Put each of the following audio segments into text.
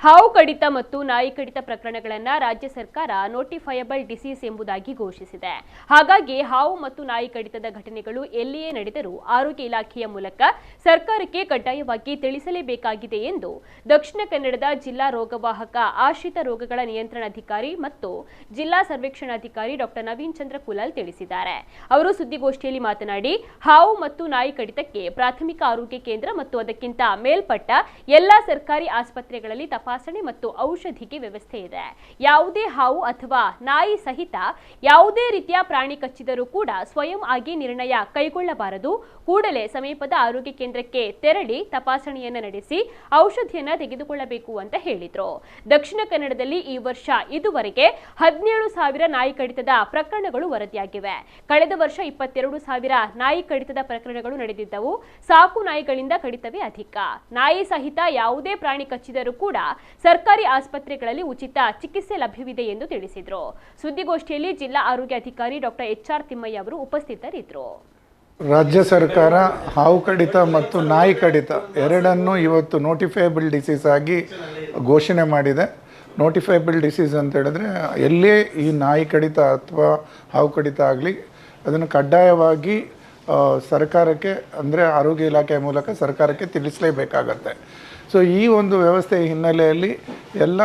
ಹಾವು ಕಡಿತ ಮತ್ತು ನಾಯಿ ಕಡಿತ ಪ್ರಕರಣಗಳನ್ನು ರಾಜ್ಯ ಸರ್ಕಾರ ನೋಟಿಫೈಯಬಲ್ ಡಿಸೀಸ್ ಎಂಬುದಾಗಿ ಘೋಷಿಸಿದೆ. ಹಾಗಾಗಿ ಹಾವು ಮತ್ತು ನಾಯಿ ಕಡಿತದ ಘಟನೆಗಳು ಎಲ್ಲಿಯೇ ನಡೆದರೂ ಆರೋಗ್ಯ ಇಲಾಖೆಯ ಮೂಲಕ ಸರ್ಕಾರಕ್ಕೆ ಕಡ್ಡಾಯವಾಗಿ ತಿಳಿಸಲೇಬೇಕಾಗಿದೆ ಎಂದು ದಕ್ಷಿಣ ಕನ್ನಡದ ಜಿಲ್ಲಾ ರೋಗವಾಹಕ ಆಶ್ರಿತ ರೋಗಗಳ ನಿಯಂತ್ರಣಾಧಿಕಾರಿ ಮತ್ತು ಜಿಲ್ಲಾ ಸರ್ವೇಕ್ಷಣಾಧಿಕಾರಿ ಡಾಕ್ಟರ್ ನವೀನ್ ಚಂದ್ರ ಕುಲಾಲ್ ತಿಳಿಸಿದ್ದಾರೆ. ಅವರು ಸುದ್ದಿಗೋಷ್ಠಿಯಲ್ಲಿ ಮಾತನಾಡಿ, ಹಾವು ಮತ್ತು ನಾಯಿ ಕಡಿತಕ್ಕೆ ಪ್ರಾಥಮಿಕ ಆರೋಗ್ಯ ಕೇಂದ್ರ ಮತ್ತು ಅದಕ್ಕಿಂತ ಮೇಲ್ಪಟ್ಟ ಎಲ್ಲಾ ಸರ್ಕಾರಿ ಆಸ್ಪತ್ರೆಗಳಲ್ಲಿ ತಪಾಸಣೆ ಮತ್ತು ಔಷಧಿಗೆ ವ್ಯವಸ್ಥೆ ಇದೆ. ಯಾವುದೇ ಹಾವು ಅಥವಾ ನಾಯಿ ಸಹಿತ ಯಾವುದೇ ರೀತಿಯ ಪ್ರಾಣಿ ಕಚ್ಚಿದರೂ ಕೂಡ ಸ್ವಯಂ ಆಗಿ ನಿರ್ಣಯ ಕೈಗೊಳ್ಳಬಾರದು. ಕೂಡಲೇ ಸಮೀಪದ ಆರೋಗ್ಯ ಕೇಂದ್ರಕ್ಕೆ ತೆರಳಿ ತಪಾಸಣೆಯನ್ನು ನಡೆಸಿ ಔಷಧಿಯನ್ನು ತೆಗೆದುಕೊಳ್ಳಬೇಕು ಅಂತ ಹೇಳಿದ್ರು. ದಕ್ಷಿಣ ಕನ್ನಡದಲ್ಲಿ ಈ ವರ್ಷ ಇದುವರೆಗೆ 17,000 ನಾಯಿ ಕಡಿತದ ಪ್ರಕರಣಗಳು ವರದಿಯಾಗಿವೆ. ಕಳೆದ ವರ್ಷ 22,000 ನಾಯಿ ಕಡಿತದ ಪ್ರಕರಣಗಳು ನಡೆದಿದ್ದವು. ಸಾಕು ನಾಯಿಗಳಿಂದ ಕಡಿತವೇ ಅಧಿಕ. ನಾಯಿ ಸಹಿತ ಯಾವುದೇ ಪ್ರಾಣಿ ಕಚ್ಚಿದರೂ ಕೂಡ ಸರ್ಕಾರಿ ಆಸ್ಪತ್ರೆಗಳಲ್ಲಿ ಉಚಿತ ಚಿಕಿತ್ಸೆ ಲಭ್ಯವಿದೆ ಎಂದು ತಿಳಿಸಿದರು. ಸುದ್ದಿಗೋಷ್ಠಿಯಲ್ಲಿ ಜಿಲ್ಲಾ ಆರೋಗ್ಯ ಅಧಿಕಾರಿ ಡಾಕ್ಟರ್ HR ತಿಮ್ಮಯ್ಯ ಅವರು ಉಪಸ್ಥಿತರಿದ್ದರು. ರಾಜ್ಯ ಸರ್ಕಾರ ಹಾವು ಕಡಿತ ಮತ್ತು ನಾಯಿ ಕಡಿತ ಎರಡನ್ನೂ ಇವತ್ತು ನೋಟಿಫೈಯಬಲ್ ಡಿಸೀಸ್ ಆಗಿ ಘೋಷಣೆ ಮಾಡಿದೆ. ನೋಟಿಫೈಯಬಲ್ ಡಿಸೀಸ್ ಅಂತ ಹೇಳಿದ್ರೆ ಎಲ್ಲೇ ಈ ನಾಯಿ ಕಡಿತ ಅಥವಾ ಹಾವು ಕಡಿತ ಆಗಲಿ ಅದನ್ನು ಕಡ್ಡಾಯವಾಗಿ ಸರ್ಕಾರಕ್ಕೆ ಅಂದರೆ ಆರೋಗ್ಯ ಇಲಾಖೆಯ ಮೂಲಕ ಸರ್ಕಾರಕ್ಕೆ ತಿಳಿಸಲೇಬೇಕಾಗತ್ತೆ. ಸೊ ಈ ಒಂದು ವ್ಯವಸ್ಥೆಯ ಹಿನ್ನೆಲೆಯಲ್ಲಿ ಎಲ್ಲ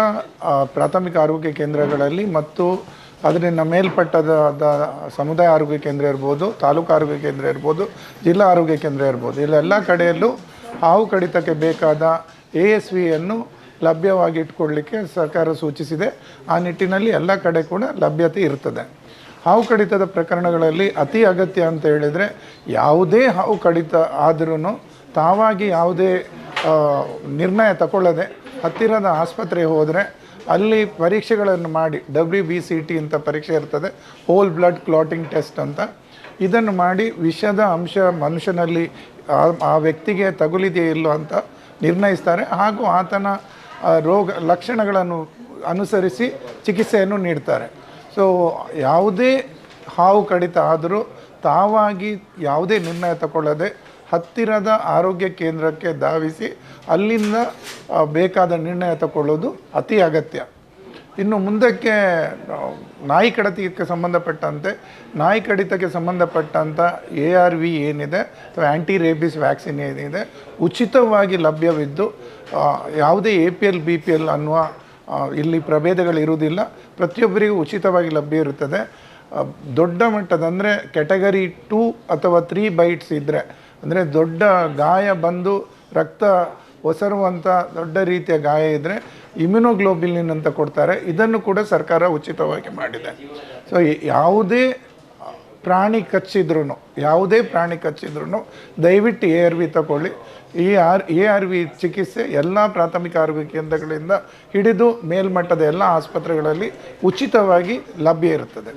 ಪ್ರಾಥಮಿಕ ಆರೋಗ್ಯ ಕೇಂದ್ರಗಳಲ್ಲಿ ಮತ್ತು ಅದರಿಂದ ಮೇಲ್ಪಟ್ಟದ ಸಮುದಾಯ ಆರೋಗ್ಯ ಕೇಂದ್ರ ಇರ್ಬೋದು, ತಾಲೂಕು ಆರೋಗ್ಯ ಕೇಂದ್ರ ಇರ್ಬೋದು, ಜಿಲ್ಲಾ ಆರೋಗ್ಯ ಕೇಂದ್ರ ಇರ್ಬೋದು, ಇಲ್ಲೆಲ್ಲ ಕಡೆಯಲ್ಲೂ ಹಾವು ಕಡಿತಕ್ಕೆ ಬೇಕಾದ ASVಯನ್ನು ಲಭ್ಯವಾಗಿ ಇಟ್ಕೊಳ್ಳಿಕ್ಕೆ ಸರ್ಕಾರ ಸೂಚಿಸಿದೆ. ಆ ನಿಟ್ಟಿನಲ್ಲಿ ಎಲ್ಲ ಕಡೆ ಕೂಡ ಲಭ್ಯತೆ ಇರ್ತದೆ. ಹಾವು ಕಡಿತದ ಪ್ರಕರಣಗಳಲ್ಲಿ ಅತಿ ಅಗತ್ಯ ಅಂತ ಹೇಳಿದರೆ ಯಾವುದೇ ಹಾವು ಕಡಿತ ಆದ್ರೂ ತಾವಾಗಿ ಯಾವುದೇ ನಿರ್ಣಯ ತಗೊಳ್ಳದೆ ಹತ್ತಿರದ ಆಸ್ಪತ್ರೆಗೆ ಹೋದರೆ ಅಲ್ಲಿ ಪರೀಕ್ಷೆಗಳನ್ನು ಮಾಡಿ WBCT ಅಂತ ಪರೀಕ್ಷೆ ಇರ್ತದೆ, ಹೋಲ್ ಬ್ಲಡ್ ಕ್ಲಾಟಿಂಗ್ ಟೆಸ್ಟ್ ಅಂತ. ಇದನ್ನು ಮಾಡಿ ವಿಷದ ಅಂಶ ಮನುಷ್ಯನಲ್ಲಿ ಆ ವ್ಯಕ್ತಿಗೆ ತಗುಲಿದೆಯೇ ಇಲ್ಲೋ ಅಂತ ನಿರ್ಣಯಿಸ್ತಾರೆ. ಹಾಗೂ ಆತನ ರೋಗ ಲಕ್ಷಣಗಳನ್ನು ಅನುಸರಿಸಿ ಚಿಕಿತ್ಸೆಯನ್ನು ನೀಡ್ತಾರೆ. ಸೊ ಯಾವುದೇ ಹಾವು ಕಡಿತ ಆದರೂ ತಾವಾಗಿ ಯಾವುದೇ ನಿರ್ಣಯ ತಗೊಳ್ಳದೆ ಹತ್ತಿರದ ಆರೋಗ್ಯ ಕೇಂದ್ರಕ್ಕೆ ಧಾವಿಸಿ ಅಲ್ಲಿಂದ ಬೇಕಾದ ನಿರ್ಣಯ ತಗೊಳ್ಳೋದು ಅತಿ ಅಗತ್ಯ. ಇನ್ನು ಮುಂದಕ್ಕೆ ನಾಯಿ ಕಡಿತಕ್ಕೆ ಸಂಬಂಧಪಟ್ಟಂತೆ ನಾಯಿ ಕಡಿತಕ್ಕೆ ಸಂಬಂಧಪಟ್ಟಂಥ ARV ಏನಿದೆ ಅಥವಾ ಆ್ಯಂಟಿ ರೇಬಿಸ್ ವ್ಯಾಕ್ಸಿನ್ ಏನಿದೆ ಉಚಿತವಾಗಿ ಲಭ್ಯವಿದ್ದು ಯಾವುದೇ APL BPL ಅನ್ನುವ ಇಲ್ಲಿ ಪ್ರಭೇದಗಳಿರುವುದಿಲ್ಲ. ಪ್ರತಿಯೊಬ್ಬರಿಗೂ ಉಚಿತವಾಗಿ ಲಭ್ಯ ಇರುತ್ತದೆ. ದೊಡ್ಡ ಮಟ್ಟದ ಅಂದರೆ ಕ್ಯಾಟಗರಿ 2 ಅಥವಾ 3 ಬೈಟ್ಸ್ ಇದ್ದರೆ ಅಂದರೆ ದೊಡ್ಡ ಗಾಯ ಬಂದು ರಕ್ತ ಒಸರುವಂಥ ದೊಡ್ಡ ರೀತಿಯ ಗಾಯ ಇದ್ದರೆ ಇಮ್ಯುನೋಗ್ಲೋಬಿಲಿನ್ ಅಂತ ಕೊಡ್ತಾರೆ. ಇದನ್ನು ಕೂಡ ಸರ್ಕಾರ ಉಚಿತವಾಗಿ ಮಾಡಿದೆ. ಸೊ ಯಾವುದೇ ಪ್ರಾಣಿ ಕಚ್ಚಿದ್ರೂ ದಯವಿಟ್ಟು ARV ತಗೊಳ್ಳಿ. ಈ ARV ಚಿಕಿತ್ಸೆ ಎಲ್ಲ ಪ್ರಾಥಮಿಕ ಆರೋಗ್ಯ ಕೇಂದ್ರಗಳಿಂದ ಹಿಡಿದು ಮೇಲ್ಮಟ್ಟದ ಎಲ್ಲ ಆಸ್ಪತ್ರೆಗಳಲ್ಲಿ ಉಚಿತವಾಗಿ ಲಭ್ಯ ಇರುತ್ತದೆ.